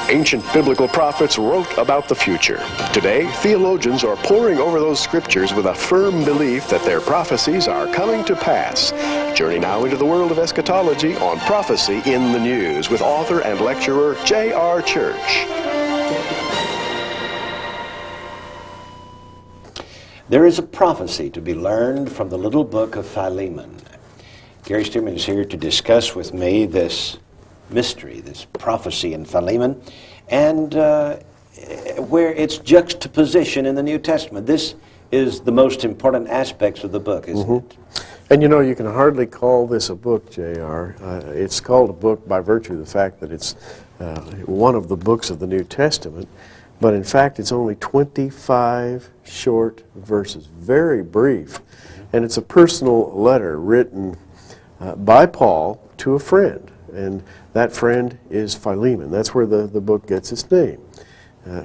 Ancient biblical prophets wrote about the future. Today, theologians are poring over those scriptures with a firm belief that their prophecies are coming to pass. Journey now into the world of eschatology on Prophecy in the News with author and lecturer J.R. Church. There is a prophecy to be learned from the little book of Philemon. Gary Stearman is here to discuss with me this mystery, this prophecy in Philemon, and where its juxtaposition in the New Testament. This is the most important aspects of the book, isn't it? And you know, you can hardly call this a book, J.R. It's called a book by virtue of the fact that it's one of the books of the New Testament, but in fact it's only 25 short verses, very brief, and it's a personal letter written by Paul to a friend, and that friend is Philemon. That's where the book gets its name.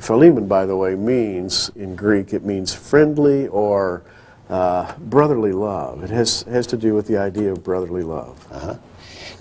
Philemon, by the way, means, in Greek, it means friendly or brotherly love. It has to do with the idea of brotherly love.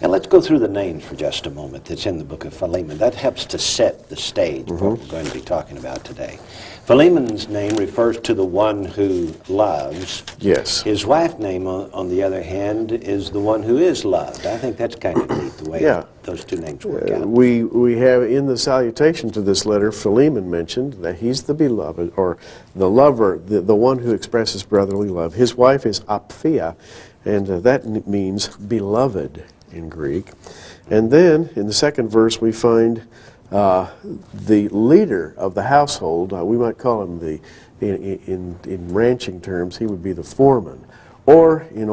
Now let's go through the names for just a moment that's in the book of Philemon. That helps to set the stage for what we're going to be talking about today. Philemon's name refers to the one who loves. Yes. His wife's name, on the other hand, is the one who is loved. I think that's kind of neat, the way those two names work out. We have in the salutation to this letter, Philemon mentioned that he's the beloved, or the lover, the one who expresses brotherly love. His wife is Apphia, and that means beloved in Greek. And then in the second verse we find the leader of the household. We might call him in ranching terms, he would be the foreman, or in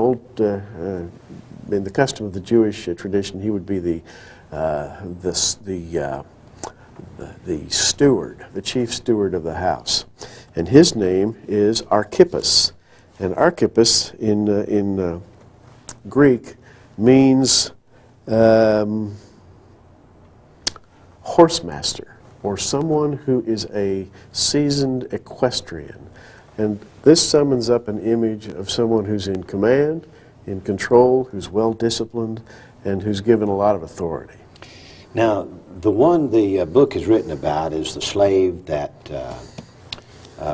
in the custom of the Jewish tradition, he would be the steward, the chief steward of the house, and his name is Archippus. And Archippus in Greek means horsemaster, or someone who is a seasoned equestrian. And this summons up an image of someone who's in command, in control, who's well disciplined, and who's given a lot of authority. Now, the one the book is written about is the slave that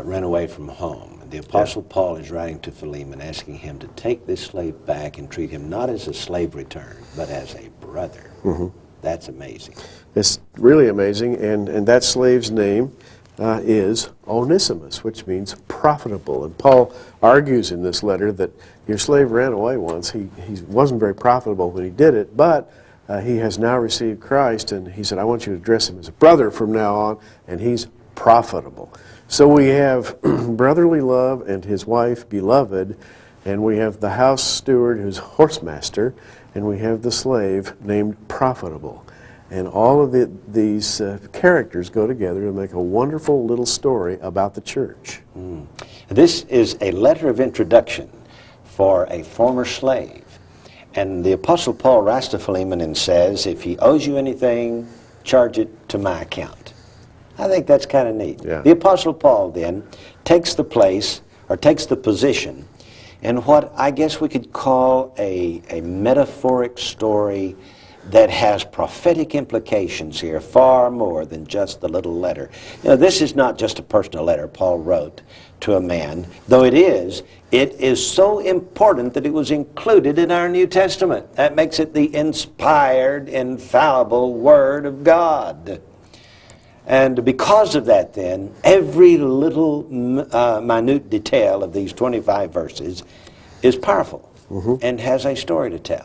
ran away from home. The Apostle Paul is writing to Philemon, asking him to take this slave back and treat him not as a slave returned, but as a brother. That's amazing. It's really amazing, and that slave's name is Onesimus, which means profitable. And Paul argues in this letter that your slave ran away once. He wasn't very profitable when he did it, but he has now received Christ, and he said, I want you to address him as a brother from now on, and he's profitable. So we have brotherly love and his wife, beloved, and we have the house steward who's horsemaster, and we have the slave named profitable. And all of these characters go together to make a wonderful little story about the church. This is a letter of introduction for a former slave. And the Apostle Paul writes to Philemon and says, if he owes you anything, charge it to my account. I think that's kind of neat. Yeah. The Apostle Paul then takes the place, or takes the position, in what I guess we could call a metaphoric story that has prophetic implications here, far more than just the little letter. You know, this is not just a personal letter Paul wrote to a man, though it is so important that it was included in our New Testament. That makes it the inspired, infallible Word of God. And because of that, then, every little minute detail of these 25 verses is powerful and has a story to tell.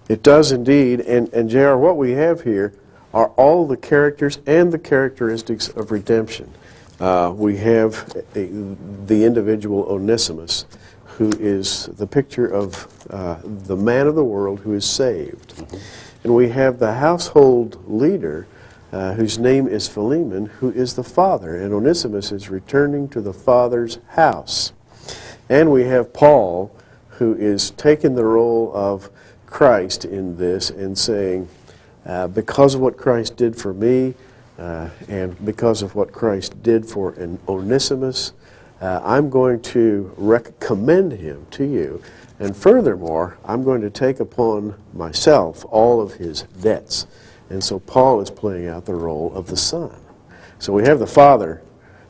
It does indeed, and J.R., what we have here are all the characters and the characteristics of redemption. We have the individual Onesimus, who is the picture of the man of the world who is saved. And we have the household leader, whose name is Philemon, who is the father, and Onesimus is returning to the father's house. And we have Paul, who is taking the role of Christ in this and saying, because of what Christ did for me, and because of what Christ did for an Onesimus, I'm going to commend him to you. And furthermore, I'm going to take upon myself all of his debts. And so Paul is playing out the role of the Son. So we have the Father,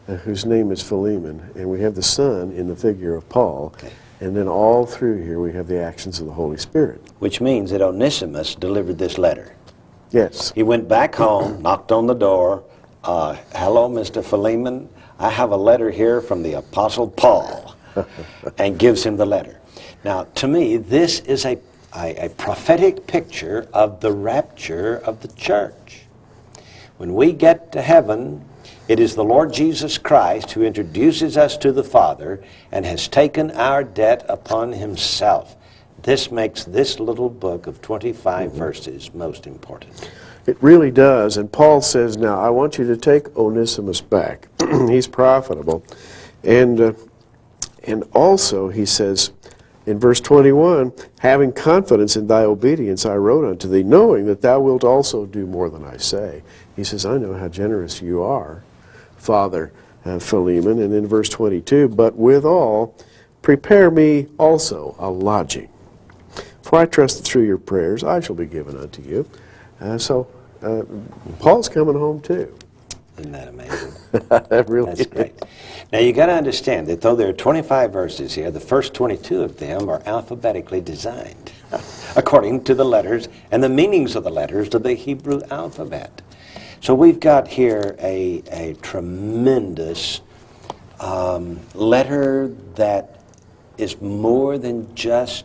whose name is Philemon, and we have the Son in the figure of Paul. Okay. And then all through here we have the actions of the Holy Spirit. Which means that Onesimus delivered this letter. Yes. He went back home, knocked on the door. Hello, Mr. Philemon. I have a letter here from the Apostle Paul, and gives him the letter. Now, to me, this is a prophetic picture of the rapture of the church. When we get to heaven, it is the Lord Jesus Christ who introduces us to the Father and has taken our debt upon himself. This makes this little book of 25 verses most important. It really does. And Paul says, now, I want you to take Onesimus back. He's profitable. And also, he says, in verse 21, having confidence in thy obedience, I wrote unto thee, knowing that thou wilt also do more than I say. He says, I know how generous you are, Father Philemon. And in verse 22, but withal, prepare me also a lodging. For I trust that through your prayers I shall be given unto you. So Paul's coming home too. Isn't that amazing? That really That's great. Now you got to understand that though there are 25 verses here, the first 22 of them are alphabetically designed according to the letters and the meanings of the letters of the Hebrew alphabet. So we've got here a tremendous letter that is more than just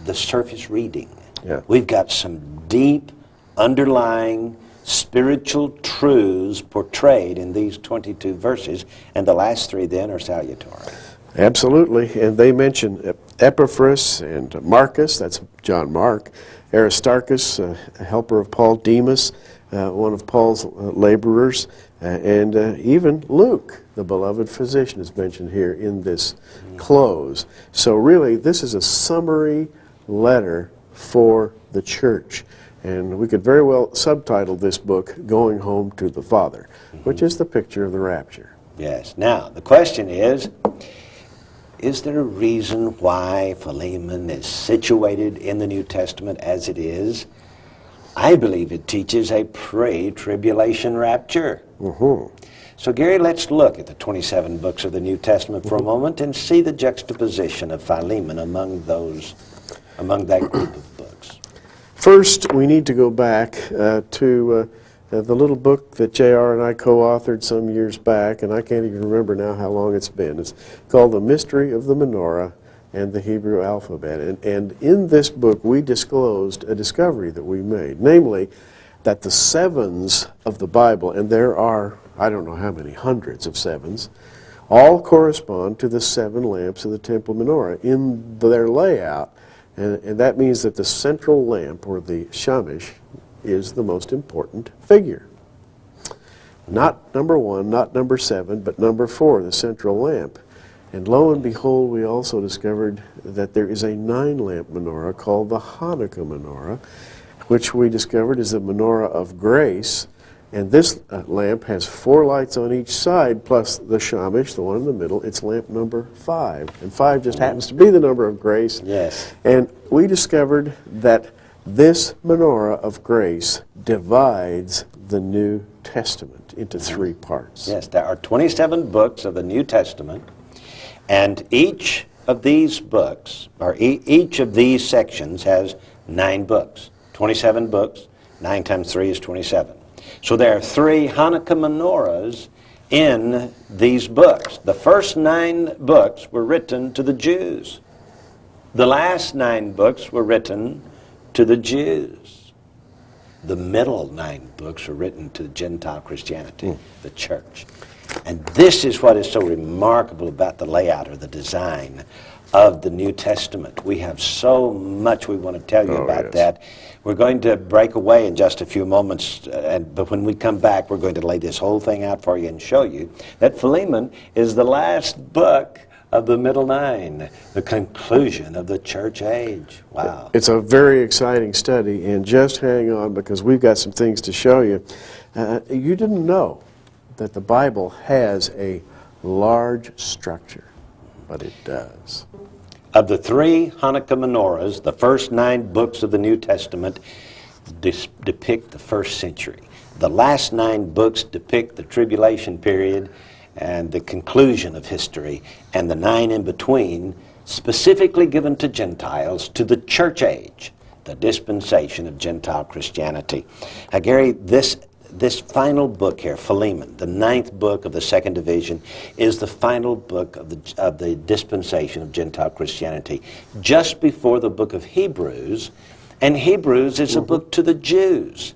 the surface reading. Yeah. We've got some deep, underlying spiritual truths portrayed in these 22 verses, and the last three then are salutatory. Absolutely, and they mention Epaphras and Marcus, that's John Mark, Aristarchus, a helper of Paul, Demas, one of Paul's laborers, and even Luke, the beloved physician, is mentioned here in this close. So really, this is a summary letter for the church. And we could very well subtitle this book, Going Home to the Father, which is the picture of the rapture. Yes. Now, the question is there a reason why Philemon is situated in the New Testament as it is? I believe it teaches a pre-tribulation rapture. So, Gary, let's look at the 27 books of the New Testament for a moment and see the juxtaposition of Philemon among that group of books. First, we need to go back to the little book that J.R. and I co-authored some years back, and I can't even remember now how long it's been. It's called The Mystery of the Menorah and the Hebrew Alphabet. And in this book, we disclosed a discovery that we made, namely that the sevens of the Bible, and there are, I don't know how many, hundreds of sevens, all correspond to the seven lamps of the temple menorah in their layout. And that means that the central lamp, or the shamish, is the most important figure. Not number 1, not number 7, but number 4, the central lamp. And lo and behold, we also discovered that there is a 9-lamp menorah called the Hanukkah menorah, which we discovered is the menorah of grace. And this lamp has 4 lights on each side, plus the shamish, the one in the middle. It's lamp number 5. And 5 just happens to be the number of grace. Yes. And we discovered that this menorah of grace divides the New Testament into 3 parts. Yes, there are 27 books of the New Testament, and each of these books, or each of these sections has 9 books. 27 books, 9 times 3 is 27. So there are 3 Hanukkah menorahs in these books. The first 9 books were written to the Jews. The last 9 books were written to the Jews. The middle 9 books were written to Gentile Christianity, the church. And this is what is so remarkable about the layout or the design of the New Testament. We have so much we want to tell you about that. We're going to break away in just a few moments, but when we come back, we're going to lay this whole thing out for you and show you that Philemon is the last book of the middle 9, the conclusion of the church age. Wow. It's a very exciting study, and just hang on because we've got some things to show you. You didn't know that the Bible has a large structure, but it does. Of the 3 Hanukkah menorahs, the first 9 books of the New Testament, depict the first century. The last 9 books depict the tribulation period and the conclusion of history, and the 9 in between specifically given to Gentiles, to the church age, the dispensation of Gentile Christianity. Gary, this final book here, Philemon, the 9th book of the 2nd division, is the final book of the dispensation of Gentile Christianity, just before the book of Hebrews, and Hebrews is a book to the Jews.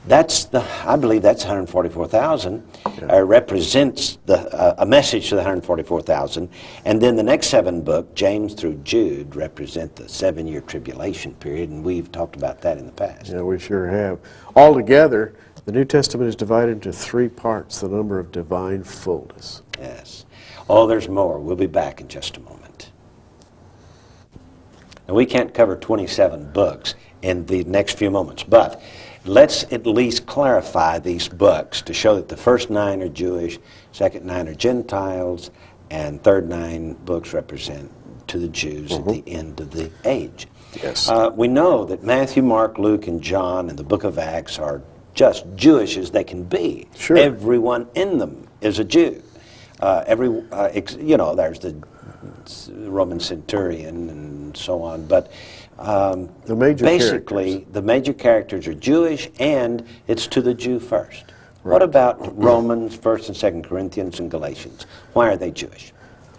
I believe that's 144,000, represents a message to the 144,000. And then the next 7 books, James through Jude, represent the 7-year tribulation period, and we've talked about that in the past. Yeah, we sure have. Altogether, the New Testament is divided into 3 parts, the number of divine fullness. Yes. Oh, there's more. We'll be back in just a moment. Now, we can't cover 27 books in the next few moments, but let's at least clarify these books to show that the first 9 are Jewish, second 9 are Gentiles, and third 9 books represent to the Jews at the end of the age. Yes. We know that Matthew, Mark, Luke, and John and the book of Acts are just Jewish as they can be. Sure. Everyone in them is a Jew. There's the Roman centurion and so on, but basically the major characters are Jewish, and it's to the Jew first. Right. What about Romans, 1st and 2nd Corinthians, and Galatians? Why are they Jewish?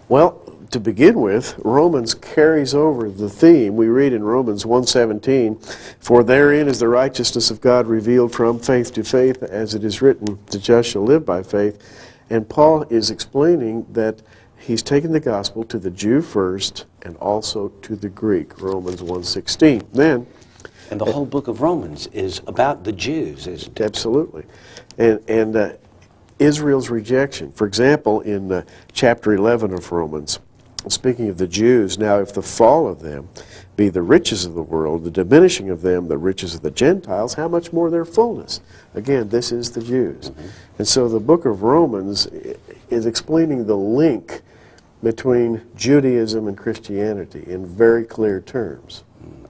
Well, to begin with, Romans carries over the theme. We read in Romans 1:17, "For therein is the righteousness of God revealed from faith to faith, as it is written, the just shall live by faith." And Paul is explaining that he's taken the gospel to the Jew first and also to the Greek, Romans 1:16. And the whole book of Romans is about the Jews, isn't it? Absolutely. And Israel's rejection. For example, in chapter 11 of Romans, speaking of the Jews, "Now if the fall of them be the riches of the world, the diminishing of them the riches of the Gentiles, how much more their fullness?" Again, this is the Jews. And so the book of Romans is explaining the link between Judaism and Christianity in very clear terms.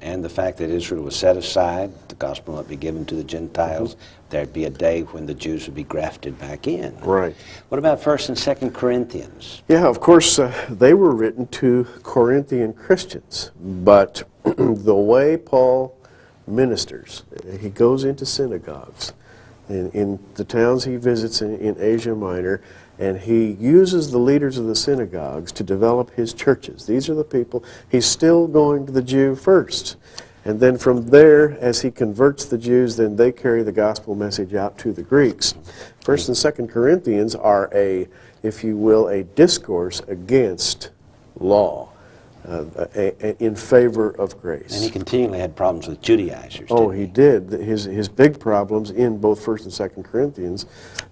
And the fact that Israel was set aside, the gospel might be given to the Gentiles, there'd be a day when the Jews would be grafted back in. Right. What about 1st and 2nd Corinthians? Yeah, of course, they were written to Corinthian Christians, but the way Paul ministers, he goes into synagogues in the towns he visits in Asia Minor, and he uses the leaders of the synagogues to develop his churches. These are the people. He's still going to the Jew first. And then from there, as he converts the Jews, then they carry the gospel message out to the Greeks. 1st and 2nd Corinthians are if you will, a discourse against law, in favor of grace. And he continually had problems with Judaizers. Oh, he did. His big problems in both 1st and 2nd Corinthians,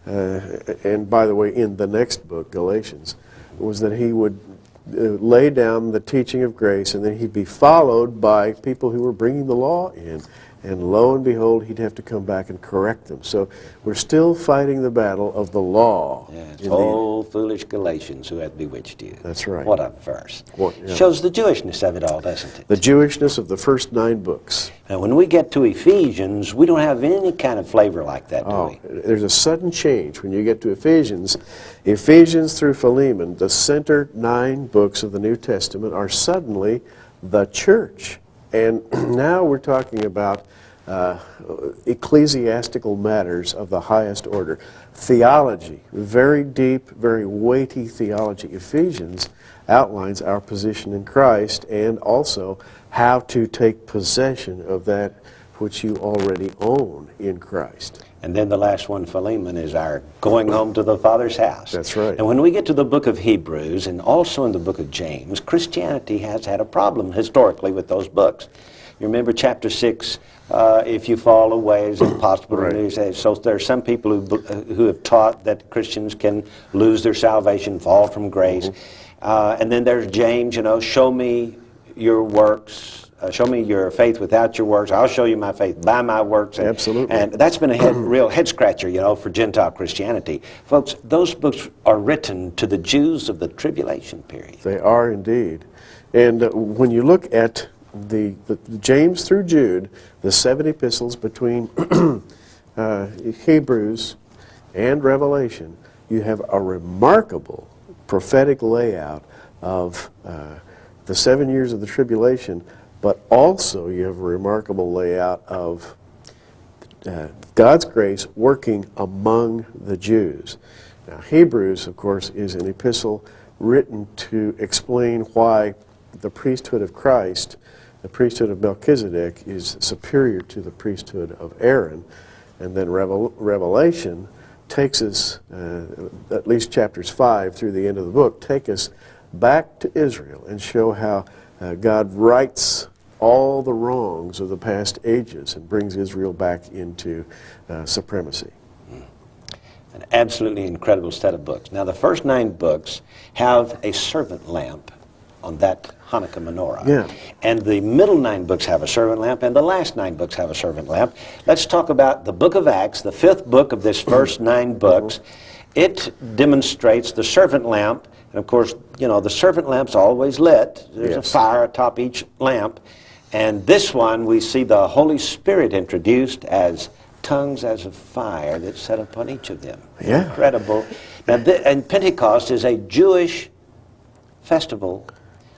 and by the way, in the next book, Galatians, was that he would lay down the teaching of grace, and then he'd be followed by people who were bringing the law in. And lo and behold, he'd have to come back and correct them. So we're still fighting the battle of the law. Yes, oh, foolish Galatians who hath bewitched you. That's right. What a verse. Yeah. Shows the Jewishness of it all, doesn't it? The Jewishness of the first 9 books. Now, when we get to Ephesians, we don't have any kind of flavor like that, do we? There's a sudden change when you get to Ephesians. Ephesians through Philemon, the center 9 books of the New Testament, are suddenly the church. And now we're talking about ecclesiastical matters of the highest order. Theology, very deep, very weighty theology. Ephesians outlines our position in Christ and also how to take possession of that which you already own in Christ. And then the last one, Philemon, is our going home to the Father's house. That's right. And when we get to the book of Hebrews and also in the book of James, Christianity has had a problem historically with those books. You remember chapter 6, if you fall away, it's impossible to renew. So there are some people who have taught that Christians can lose their salvation, fall from grace. And then there's James, show me your works, show me your faith without your works. I'll show you my faith by my works. Absolutely. And that's been a real head-scratcher, for Gentile Christianity. Folks, those books are written to the Jews of the tribulation period. They are indeed. And when you look at the James through Jude, the 7 epistles between Hebrews and Revelation, you have a remarkable prophetic layout of the 7 years of the tribulation, but also you have a remarkable layout of God's grace working among the Jews. Now, Hebrews, of course, is an epistle written to explain why the priesthood of Christ, the priesthood of Melchizedek, is superior to the priesthood of Aaron. And then Revelation takes us, at least chapters 5 through the end of the book, take us back to Israel and show how God rights all the wrongs of the past ages and brings Israel back into supremacy. An absolutely incredible set of books. Now, the first 9 books have a servant lamp on that Hanukkah menorah. Yeah. And the middle 9 books have a servant lamp, and the last 9 books have a servant lamp. Let's talk about the book of Acts, the 5th book of this first 9 books. It demonstrates the servant lamp, and of course, you know, the servant lamp's always lit. There's a fire atop each lamp. And this one, we see the Holy Spirit introduced as tongues as of fire that set upon each of them. Yeah. Incredible. Now, and Pentecost is a Jewish festival,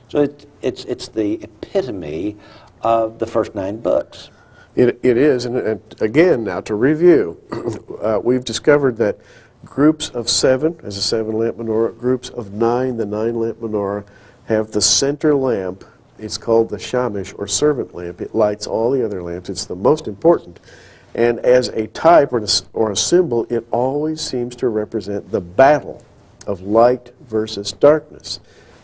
so it's the epitome of the first 9 books. It is, and again, now to review, we've discovered that groups of 7, as a 7-lamp menorah, groups of 9, the 9-lamp menorah, have the center lamp. It's called the shamish, or servant lamp. It lights all the other lamps. It's the most important. And as a type or a symbol, it always seems to represent the battle of light versus darkness.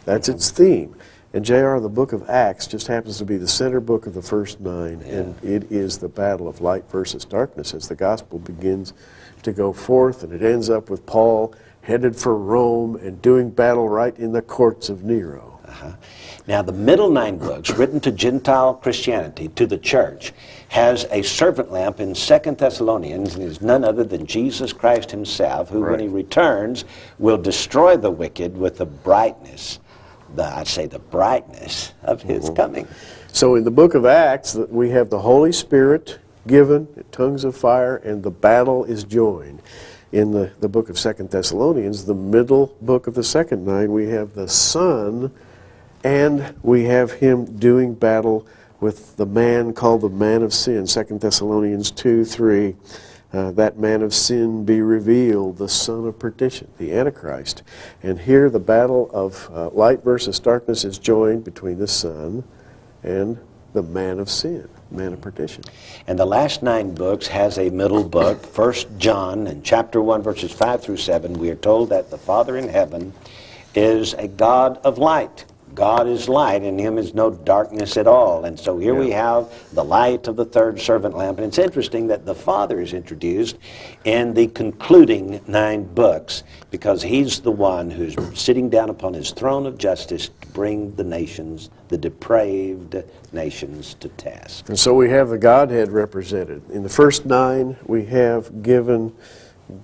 That's its theme. And J.R., the book of Acts just happens to be the center book of the first 9, and it is the battle of light versus darkness as the gospel begins to go forth, and it ends up with Paul headed for Rome and doing battle right in the courts of Nero. Now, the middle 9 books, written to Gentile Christianity, to the church, has a servant lamp in 2 Thessalonians, and is none other than Jesus Christ himself, who, when he returns, will destroy the wicked with the brightness, the brightness of his coming. So in the book of Acts, we have the Holy Spirit given, tongues of fire, and the battle is joined. In the book of 2 Thessalonians, the middle book of the second 9, we have the Son, and we have him doing battle with the man called the man of sin. 2 Thessalonians 2:3, that man of sin be revealed, the son of perdition, the Antichrist. And here the battle of light versus darkness is joined between the Son and the man of sin, man of perdition. And the last 9 books has a middle book, 1 John, in chapter 1, verses 5 through 7, we are told that the Father in heaven is a God of light. God is light, in him is no darkness at all. And so here we have the light of the third servant lamp. And it's interesting that the Father is introduced in the concluding 9 books, because he's the one who's sitting down upon his throne of justice to bring the nations, the depraved nations, to task. And so we have the Godhead represented. In the first 9, we have given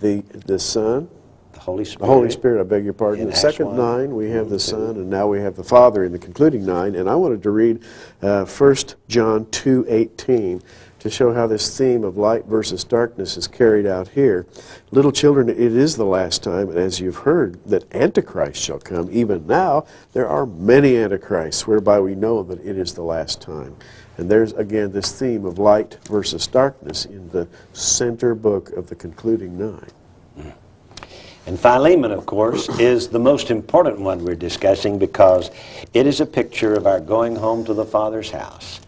the Son, Holy Spirit. The Holy Spirit, I beg your pardon. In the second 9, we have the Son, and now we have the Father in the concluding 9. And I wanted to read 1 John 2:18 to show how this theme of light versus darkness is carried out here. Little children, it is the last time, and as you've heard, that Antichrist shall come. Even now, there are many Antichrists, whereby we know that it is the last time. And there's, again, this theme of light versus darkness in the center book of the concluding 9. And Philemon, of course, is the most important one we're discussing, because it is a picture of our going home to the Father's house.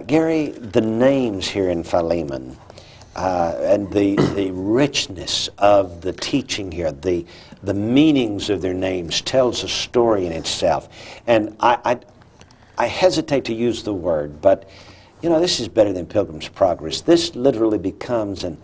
Gary, the names here in Philemon and the richness of the teaching here, the meanings of their names tells a story in itself. And I hesitate to use the word, but you know, this is better than Pilgrim's Progress. This literally becomes an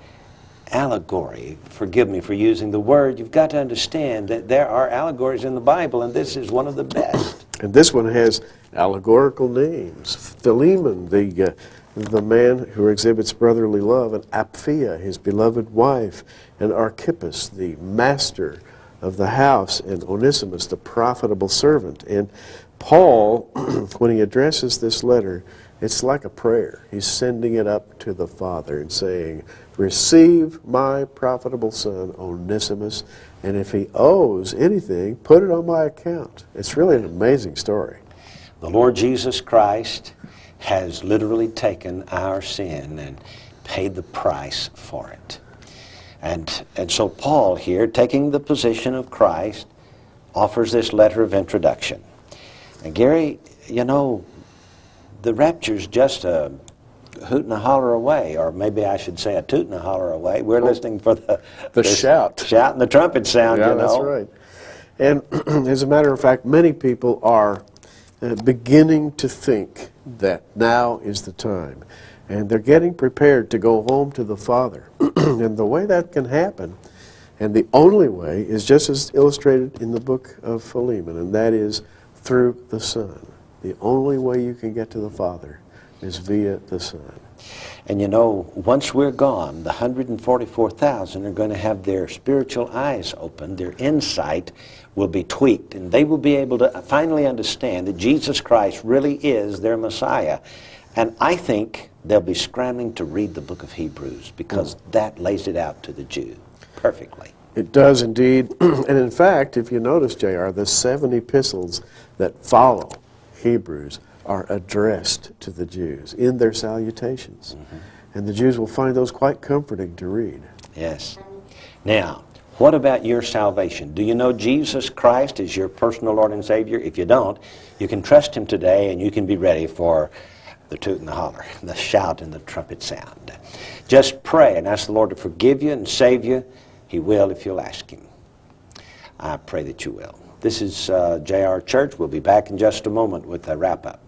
allegory. Forgive me for using the word. You've got to understand that there are allegories in the Bible, and this is one of the best. And this one has allegorical names. Philemon, the man who exhibits brotherly love, and Apphia, his beloved wife, and Archippus, the master of the house, and Onesimus, the profitable servant. And Paul, when he addresses this letter, it's like a prayer. He's sending it up to the Father and saying, receive my profitable son, Onesimus, and if he owes anything, put it on my account. It's really an amazing story. The Lord Jesus Christ has literally taken our sin and paid the price for it. And so Paul here, taking the position of Christ, offers this letter of introduction. And Gary, you know, the rapture's just a hoot and a holler away, or maybe I should say a toot and a holler away. We're listening for the shout. Shout and the trumpet sound, Yeah, you know. that's right. And as a matter of fact, many people are beginning to think that now is the time. And they're getting prepared to go home to the Father. And the way that can happen, and the only way, is just as illustrated in the book of Philemon, and that is through the Son. The only way you can get to the Father is via the Son. And you know, once we're gone, the 144,000 are going to have their spiritual eyes opened, their insight will be tweaked, and they will be able to finally understand that Jesus Christ really is their Messiah. And I think they'll be scrambling to read the book of Hebrews, because that lays it out to the Jew perfectly. It does indeed. And in fact, if you notice, J.R., the 7 epistles that follow Hebrews are addressed to the Jews in their salutations. And the Jews will find those quite comforting to read. Yes. Now, what about your salvation? Do you know Jesus Christ is your personal Lord and Savior? If you don't, you can trust Him today, and you can be ready for the toot and the holler, the shout and the trumpet sound. Just pray and ask the Lord to forgive you and save you. He will if you'll ask Him. I pray that you will. This is J.R. Church. We'll be back in just a moment with a wrap-up.